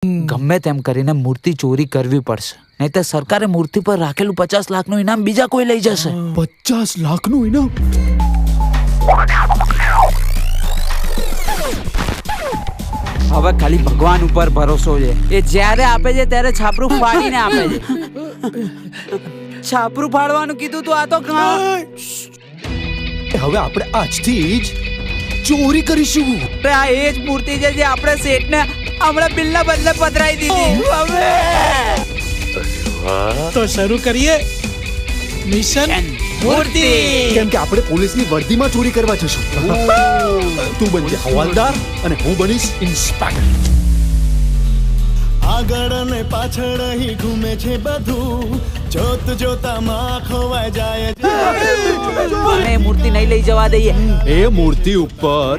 ગમે તેમ કરીને મૂર્તિ ચોરી કરવી પડશે, નહીં તો સરકારે મૂર્તિ પર રાખેલું 50 લાખનું ઇનામ બીજા કોઈ લઈ જશે. 50 લાખનું ઇનામ? હવે ખાલી ભગવાન ઉપર ભરોસો છે. એ જ્યારે આપે છે ત્યારે છાપરું ફાડીને આપે છે. છાપરું ફાડવાનું કીધું તું, આ તો હવે આપણે આજથી જ ચોરી કરીશું. આ એ જ મૂર્તિ છે જે આપણે શેઠને હમણાં બિલના બદલે પધરાઈ દીધી. હવે તો શરૂ કરીએ મિશન મૂર્તિ. કેમ કે આપણે પોલીસની વર્દીમાં ચોરી કરવા જશું. તું બનજે હવાલદાર અને હું બનીશ ઇન્સ્પેક્ટર. આગળ અને પાછળ અહીં ઘૂમે છે બધું, જોત જોતામાં ખોવાઈ જાય છે. અને એ મૂર્તિ નહીં લઈ જવા દઈએ. એ મૂર્તિ ઉપર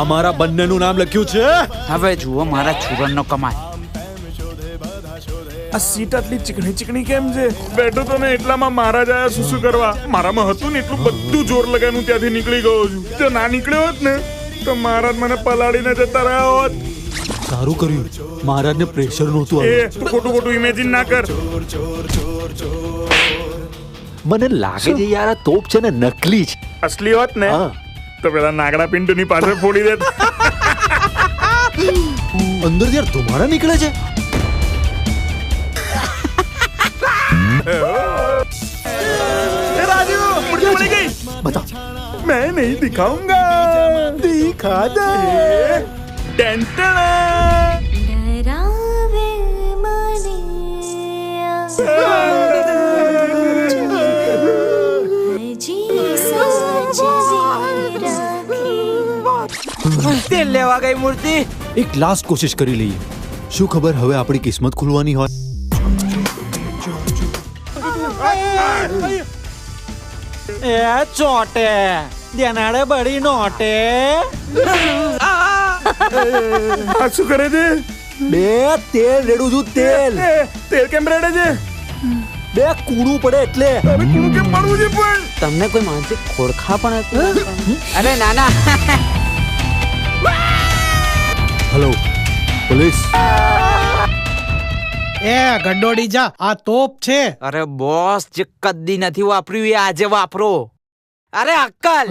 અમારા બંનેનું નામ લખ્યું છે. હવે જુઓ મારા છુરણનો કમાલ. આ સીટ આટલી ચીકણી ચીકણી કેમ છે? બેઠો તો ને એટલામાં મહારાજ આયા સુસુ કરવા. મારામાં હતું ને એટલું બધું જોર લગાવીને ત્યાંથી નીકળી ગયો છું. જો ના નીકળ્યો હોત ને તો મહારાજ મને પલાળીને જતા રહ્યા હોત. સારું કર્યું, મહારાજને પ્રેશર નહોતું એ આવ્યું. તું ખોટું ખોટું ઇમેજિન ના કર. મને લાગે છે યાર આ તોપ છે ને નકલી છે. અસલી હોત ને હા. તો પેલા નાગડા પિન્ટુની પાછળ ફોડી દેત. અંદર યાર ધુમાડા નીકળે છે. ए राजू, मुर्गी बनी गई. બતા. मैं नहीं दिखाऊंगा. दिखा दे. टेंटन. डरावे मने जी सजनी राखी. તેલ લેવા ગઈ મૂર્તિ. એક લાસ્ટ કોશિશ કરી લઈએ. શું ખબર હવે આપણી કિસ્મત ખુલવાની હોય. એ ચોટે દેનાડે બળી નોટે. આ શું કરે છે? બે તેલ રેડું છું તેલ. એ, તેલ કેમ રેડે છે? બે કૂણું પડે એટલે. અરે કુણું કેમ પડવું છે પણ? તમને કોઈ માનસિક ખોરખા પણ હતું? અરે નાના. Hello police. એ ગડોડી જા, આ તોપ છે. અરે બોસ, જે કદી નથી વાપર્યું એ આજે વાપરો. અરે અક્કલ.